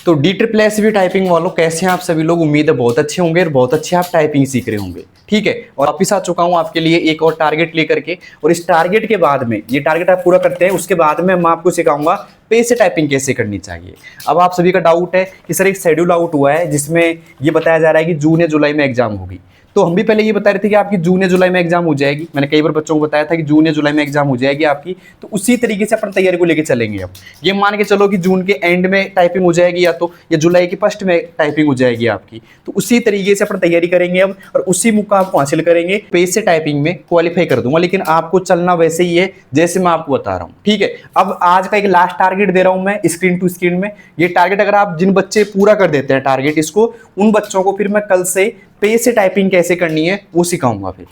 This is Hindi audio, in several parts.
तो DSSS टाइपिंग वालों कैसे हैं आप सभी लोग। उम्मीद है बहुत अच्छे होंगे और बहुत अच्छे आप टाइपिंग सीख रहे होंगे। ठीक है, और वापिस आ चुका हूं आपके लिए एक और टारगेट लेकर के। और इस टारगेट के बाद में, ये टारगेट आप पूरा करते हैं उसके बाद में मैं आपको सिखाऊंगा पेज से टाइपिंग कैसे करनी चाहिए। अब आप सभी का डाउट है कि सर एक शेड्यूल आउट हुआ है जिसमें ये बताया जा रहा है कि जून या जुलाई में एग्जाम होगी। तो हम भी पहले ये बता रहे थे कि आपकी जून या जुलाई में एग्जाम हो जाएगी। मैंने कई बार बच्चों को बताया था कि जून या जुलाई में एग्जाम हो जाएगी आपकी। तो उसी तरीके से अपन तैयारी को लेके चलेंगे। अब ये मान के चलो कि जून के एंड में टाइपिंग हो जाएगी या जुलाई के फर्स्ट में टाइपिंग हो जाएगी आपकी। तो उसी तरीके से अपन तैयारी करेंगे अब, और उसी मुकाम को हासिल करेंगे। पेज से टाइपिंग में क्वालिफाई कर दूंगा, लेकिन आपको चलना वैसे ही है जैसे मैं आपको बता रहा हूँ। ठीक है, अब आज का एक लास्ट टारगेट दे रहा हूं मैं स्क्रीन टू स्क्रीन में। ये टारगेट अगर आप जिन बच्चे पूरा कर देते हैं टारगेट इसको, उन बच्चों को फिर मैं कल से पेज से टाइपिंग कैसे करनी है वो सिखाऊंगा फिर।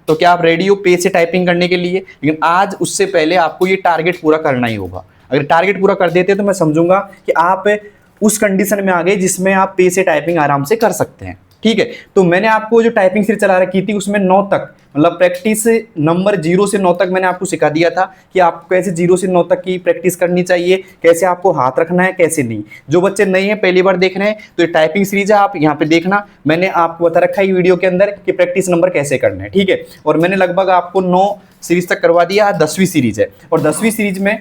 तो क्या आप रेडी हो पेज से टाइपिंग करने के लिए? लेकिन आज उससे पहले आपको ये टारगेट पूरा करना ही होगा। अगर टारगेट पूरा कर देते तो मैं समझूंगा कि आप उस कंडीशन में आ गए जिसमें आप पेज से टाइपिंग आराम से कर सकते हैं। ठीक है, तो मैंने आपको जो टाइपिंग सीरीज चला रखी थी उसमें 9 तक, मतलब प्रैक्टिस नंबर 0 से 9 तक मैंने आपको सिखा दिया था कि आपको कैसे 0 से 9 तक की प्रैक्टिस करनी चाहिए, कैसे आपको हाथ रखना है, कैसे नहीं। जो बच्चे नए हैं पहली बार देख रहे हैं तो ये टाइपिंग सीरीज है, आप यहाँ पे देखना। मैंने आपको बता रखा है वीडियो के अंदर कि प्रैक्टिस नंबर कैसे करना है। ठीक है, और मैंने लगभग आपको 9 सीरीज तक करवा दिया। 10वीं सीरीज है, और 10वीं सीरीज में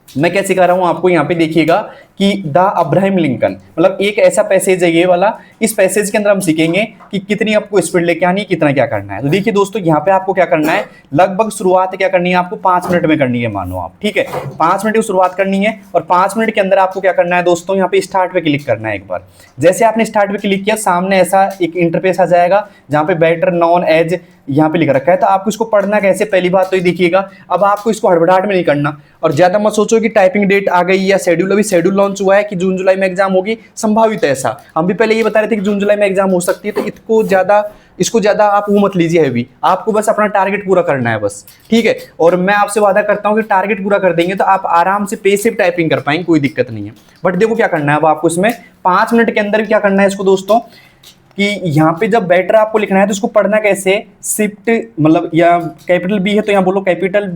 मैं क्या सिखा रहा हूं आपको, यहाँ पे देखिएगा कि द अब्राहम लिंकन, मतलब एक ऐसा पैसेज है ये वाला। इस पैसेज के अंदर हम सीखेंगे कि कितनी आपको स्पीड लेके आनी है, कितना क्या करना है। तो देखिए दोस्तों, यहाँ पे आपको क्या करना है, लगभग शुरुआत क्या करनी है आपको 5 मिनट में करनी है, मानो आप। ठीक है, 5 मिनट की शुरुआत करनी है, और 5 मिनट के अंदर आपको क्या करना है दोस्तों, यहाँ पे स्टार्ट पे क्लिक करना है एक बार। जैसे आपने स्टार्ट पे क्लिक किया, सामने ऐसा एक इंटरफेस आ जाएगा जहाँ पे बेटर नॉन एज यहाँ पे लिख रखा है। तो आपको इसको पढ़ना कैसे, पहली बात तो ये देखिएगा। अब आपको इसको हड़बड़ाहट में नहीं करना, और ज्यादा मत सोचो कि टाइपिंग डेट आ गई या शेड्यूल, अभी शेड्यूल लॉन्च हुआ है कि जून जुलाई में एग्जाम होगी, संभावित है ऐसा। हम भी पहले ये बता रहे थे कि जून जुलाई में एग्जाम हो सकती है। तो इसको ज्यादा आप वो मत लीजिए हैवी, आपको बस अपना टारगेट पूरा करना है बस। ठीक है, और मैं आपसे वादा करता हूं कि टारगेट पूरा कर देंगे तो आप आराम से पेज से टाइपिंग कर पाएंगे, कोई दिक्कत नहीं है। बट देखो क्या करना है अब आपको इसमें 5 मिनट के अंदर क्या करना है इसको दोस्तों, कि यहाँ पे जब बैटर आपको लिखना है तो इसको पढ़ना कैसे, शिफ्ट मतलब या कैपिटल बी है तो यहाँ बोलो कैपिटल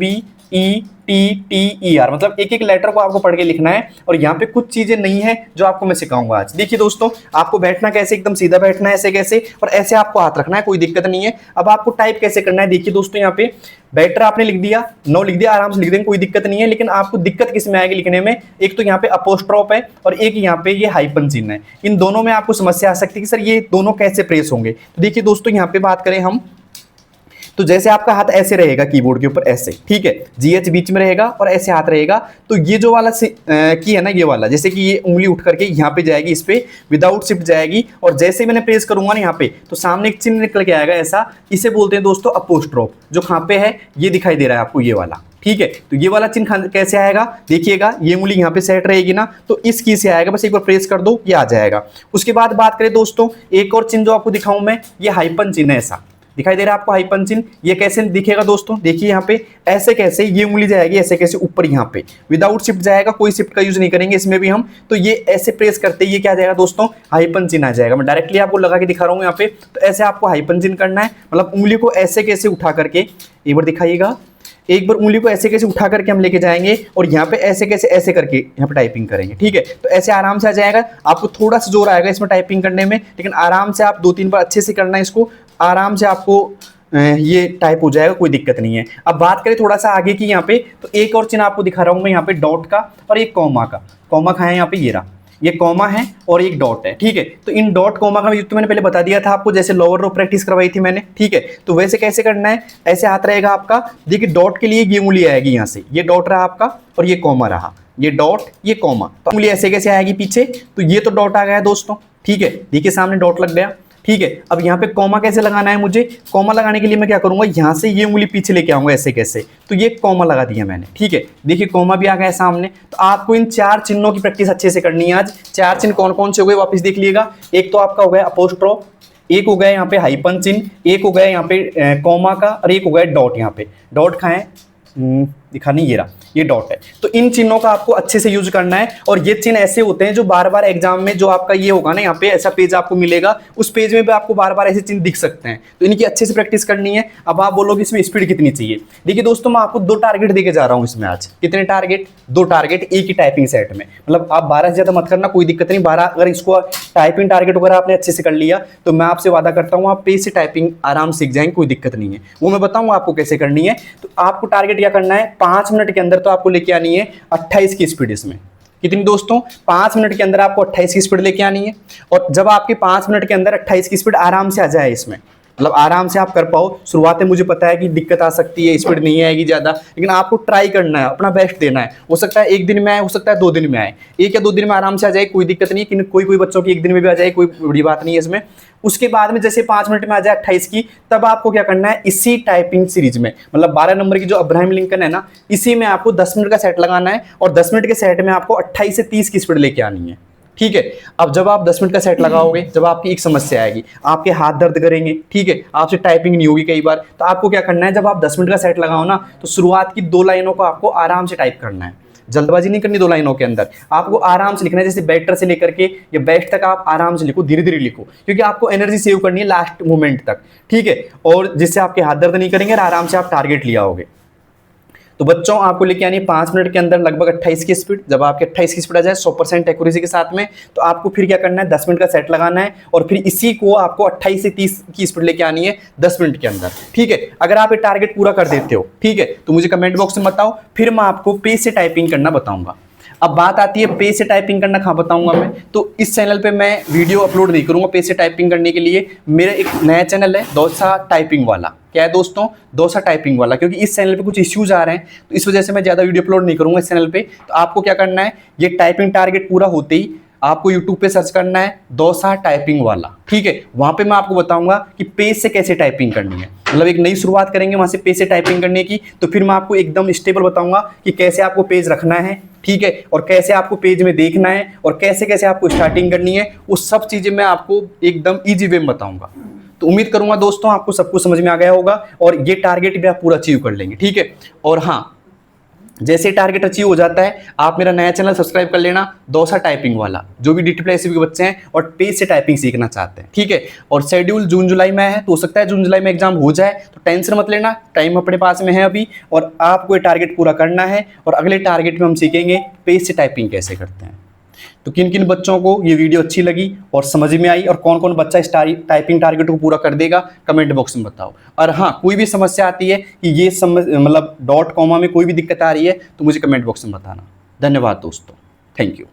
BETTER, मतलब एक एक लेटर को आपको पढ़ के लिखना है। और यहाँ पे कुछ चीजें नहीं है जो आपको मैं सिखाऊंगा आज। देखिए दोस्तों, आपको बैठना कैसे, एकदम सीधा बैठना है ऐसे कैसे, और ऐसे आपको हाथ रखना है, कोई दिक्कत नहीं है। अब आपको टाइप कैसे करना है, देखिए दोस्तों, यहाँ पे बैटर आपने लिख दिया, 9 लिख दिया, आराम से लिख देंगे, कोई दिक्कत नहीं है। लेकिन आपको दिक्कत किस में आएगी लिखने में, एक तो यहाँ पे अपोस्ट्रोफ है और एक यहाँ पे ये हाइपन चिन्ह है। इन दोनों में आपको समस्या आ सकती है कि सर ये दोनों कैसे प्रेस होंगे। तो देखिए दोस्तों, यहाँ पे बात करें हम, तो जैसे आपका हाथ ऐसे रहेगा कीबोर्ड के ऊपर ऐसे, ठीक है, GH बीच में रहेगा और ऐसे हाथ रहेगा। तो ये जो वाला की है ना, ये वाला, जैसे कि ये उंगली उठ करके यहाँ पे जाएगी, इस पे विदाउट शिफ्ट जाएगी, और जैसे ही मैंने प्रेस करूंगा ना यहाँ पे, तो सामने एक चिन्ह निकल के आएगा ऐसा। इसे बोलते हैं दोस्तों अपोस्ट्रोफ। जो कहाँ पे है ये दिखाई दे रहा है आपको, ये वाला। ठीक है, तो ये वाला चिन्ह कैसे आएगा, देखिएगा, ये उंगली यहाँ पे सेट रहेगी ना, तो इस की से आएगा, बस एक बार प्रेस कर दो ये आ जाएगा। उसके बाद बात करें दोस्तों, एक और चिन्ह जो आपको दिखाऊं मैं, ये हाइपन चिन्ह है, ऐसा दिखाई दे रहा है आपको हाइपन चिन्ह। ये कैसे दिखेगा दोस्तों, देखिए यहाँ पे ऐसे कैसे ये उंगली जाएगी, ऐसे कैसे ऊपर यहाँ पे विदाउट शिफ्ट जाएगा, कोई शिफ्ट का यूज नहीं करेंगे इसमें भी हम। तो ये ऐसे प्रेस करते ये क्या जाएगा दोस्तों, हाइपन चिन्ह आ जाएगा। मैं डायरेक्टली आपको लगा के दिखा रहा हूँ यहाँ पे। तो ऐसे आपको हाइपन चिन्ह करना है, मतलब उंगली को ऐसे कैसे उठा करके, एक बार दिखाइएगा, एक बार उंगली को ऐसे कैसे उठा करके हम लेके जाएंगे, और यहाँ पे ऐसे कैसे ऐसे करके यहाँ पे टाइपिंग करेंगे। ठीक है, तो ऐसे आराम से आ जाएगा। आपको थोड़ा सा जोर आएगा इसमें टाइपिंग करने में, लेकिन आराम से आप 2-3 बार अच्छे से करना है इसको, आराम से आपको ये टाइप हो जाएगा, कोई दिक्कत नहीं है। अब बात करें थोड़ा सा आगे की, यहाँ पे तो एक और चिन्ह आपको दिखा रहा हूँ मैं, यहाँ पे डॉट का और एक कॉमा का। कॉमा कहाँ है, यहाँ पे ये रहा, ये कॉमा है और एक डॉट है। ठीक है, तो इन डॉट कॉमा का यूज तो मैंने पहले बता दिया था आपको, जैसे लोअर रो प्रैक्टिस करवाई थी मैंने। ठीक है, तो वैसे कैसे करना है, ऐसे हाथ रहेगा आपका। देखिए डॉट के लिए ये उंगली आएगी यहाँ से, ये डॉट रहा आपका और ये कॉमा रहा, ये डॉट ये कॉमा। तो उंगली ऐसे कैसे आएगी पीछे, तो ये तो डॉट आ गया दोस्तों। ठीक है, देखिए सामने डॉट लग गया। ठीक है, अब यहाँ पे कॉमा कैसे लगाना है मुझे, कॉमा लगाने के लिए मैं क्या करूंगा, यहाँ से ये उंगली पीछे लेके आऊंगा ऐसे कैसे, तो ये कॉमा लगा दिया मैंने। ठीक है, देखिए कॉमा भी आ गया सामने। तो आपको इन 4 चिन्हों की प्रैक्टिस अच्छे से करनी है आज। 4 चिन्ह कौन कौन से हो गए वापस देख लीजिएगा। एक तो आपका हो गया अपोस्ट्रोफ, एक हो गया यहाँ पे हाइपन चिन्ह, एक हो गया यहाँ पे कॉमा का, और एक हो गया डॉट। यहाँ पे डॉट कहाँ है, दिखा नहीं, ये रहा, ये डॉट है। तो इन चिन्हों का आपको अच्छे से यूज करना है, और ये चिन्ह ऐसे होते हैं जो बार बार एग्जाम में जो आपका ये होगा ना, यहाँ पे ऐसा पेज आपको मिलेगा, उस पेज में भी आपको बार बार ऐसे चिन्ह दिख सकते हैं, तो इनकी अच्छे से प्रैक्टिस करनी है। अब आप बोलोगे इसमें स्पीड कितनी चाहिए। देखिए दोस्तों, मैं आपको 2 टारगेट देके जा रहा हूँ इसमें आज। कितने टारगेट? 2 टारगेट एक ही टाइपिंग सेट में। मतलब आप 12 से ज्यादा मत करना, कोई दिक्कत नहीं। 12 अगर इसको टाइपिंग टारगेट वगैरह आपने अच्छे से कर लिया तो मैं आपसे वादा करता हूँ आप पेज से टाइपिंग आराम से सीख जाएंगे, कोई दिक्कत नहीं है। वो मैं बताऊंगा आपको कैसे करनी है। तो आपको टारगेट क्या करना है, 5 मिनट के अंदर तो आपको लेके आनी है 28 की स्पीड। इसमें कितनी दोस्तों? 5 मिनट के अंदर आपको 28 की स्पीड लेके आनी है। और जब आपके 5 मिनट के अंदर 28 की स्पीड आराम से आ जाए, इसमें मतलब आराम से आप कर पाओ। शुरुआत में मुझे पता है कि दिक्कत आ सकती है, स्पीड नहीं आएगी ज़्यादा, लेकिन आपको ट्राई करना है, अपना बेस्ट देना है। हो सकता है 1 दिन में आए, हो सकता है 2 दिन में आए। 1 या 2 दिन में आराम से आ जाए, कोई दिक्कत नहीं। कोई कोई बच्चों की 1 दिन में भी आ जाए, कोई बड़ी बात नहीं है इसमें। उसके बाद में जैसे 5 मिनट में आ जाए 28 की, तब आपको क्या करना है, इसी टाइपिंग सीरीज में, मतलब 12 नंबर की जो अब्राहम लिंकन है ना, इसी में आपको 10 मिनट का सेट लगाना है, और 10 मिनट के सेट में आपको 28 से 30 की स्पीड लेके आनी है। ठीक है। अब जब आप 10 मिनट का सेट लगाओगे, जब आपकी एक समस्या आएगी, आपके हाथ दर्द करेंगे, ठीक है, आपसे टाइपिंग नहीं होगी कई बार, तो आपको क्या करना है, जब आप 10 मिनट का सेट लगाओ ना, तो शुरुआत की 2 लाइनों को आपको आराम से टाइप करना है। जल्दबाजी नहीं करनी 2 लाइनों के अंदर, आपको आराम से लिखना है। जैसे बेटर से लेकर के या बेस्ट तक आप आराम से लिखो, धीरे धीरे लिखो, क्योंकि आपको एनर्जी सेव करनी है लास्ट मोमेंट तक। ठीक है। और जिससे आपके हाथ दर्द नहीं करेंगे और आराम से आप टारगेट लिया होगे। तो बच्चों, आपको लेके आनी है 5 मिनट के अंदर लगभग 28 की स्पीड। जब आपके 28 की स्पीड आ जाए 100% एक्यूरेसी के साथ में, तो आपको फिर क्या करना है, 10 मिनट का सेट लगाना है, और फिर इसी को आपको 28 से 30 की स्पीड लेके आनी है 10 मिनट के अंदर। ठीक है। अगर आप ये टारगेट पूरा कर देते हो, ठीक है, तो मुझे कमेंट बॉक्स में बताओ, फिर मैं आपको पेज से टाइपिंग करना बताऊंगा। अब बात आती है पेज से टाइपिंग करना कहाँ बताऊंगा मैं। तो इस चैनल पे मैं वीडियो अपलोड नहीं करूंगा पेज से टाइपिंग करने के लिए। मेरा एक नया चैनल है, दौसा टाइपिंग वाला। क्या है दोस्तों? दौसा टाइपिंग वाला। क्योंकि इस चैनल पे कुछ इश्यूज आ रहे हैं, तो इस वजह से मैं ज़्यादा वीडियो अपलोड नहीं करूंगा इस चैनल पे। तो आपको क्या करना है, ये टाइपिंग टारगेट पूरा होते ही आपको यूट्यूब पे सर्च करना है दौसा टाइपिंग वाला। ठीक है। वहां पे मैं आपको बताऊंगा कि पेज से कैसे टाइपिंग करनी है। मतलब एक नई शुरुआत करेंगे वहां से पेज से टाइपिंग करने की, तो फिर मैं आपको एकदम स्टेबल बताऊंगा कि कैसे आपको पेज रखना है, ठीक है, और कैसे आपको पेज में देखना है, और कैसे कैसे आपको स्टार्टिंग करनी है। वो सब चीजें मैं आपको एकदम ईजी वे में बताऊंगा। तो उम्मीद करूंगा दोस्तों आपको सब कुछ समझ में आ गया होगा, और ये टारगेट भी आप पूरा अचीव कर लेंगे। ठीक है। और हाँ, जैसे टारगेट अचीव हो जाता है, आप मेरा नया चैनल सब्सक्राइब कर लेना, दौसा टाइपिंग वाला, जो भी DTPSC के बच्चे हैं और पेज से टाइपिंग सीखना चाहते हैं। ठीक है। और शेड्यूल जून जुलाई में है, तो हो सकता है जून जुलाई में एग्जाम हो जाए, तो टेंशन मत लेना, टाइम अपने पास में है अभी, और आपको ये टारगेट पूरा करना है। और अगले टारगेट में हम सीखेंगे पेज से टाइपिंग कैसे करते हैं। तो किन किन बच्चों को ये वीडियो अच्छी लगी और समझ में आई, और कौन कौन बच्चा इस टाइपिंग टारगेट को पूरा कर देगा, कमेंट बॉक्स में बताओ। और हाँ, कोई भी समस्या आती है कि ये मतलब डॉट कॉमा में कोई भी दिक्कत आ रही है, तो मुझे कमेंट बॉक्स में बताना। धन्यवाद दोस्तों, थैंक यू।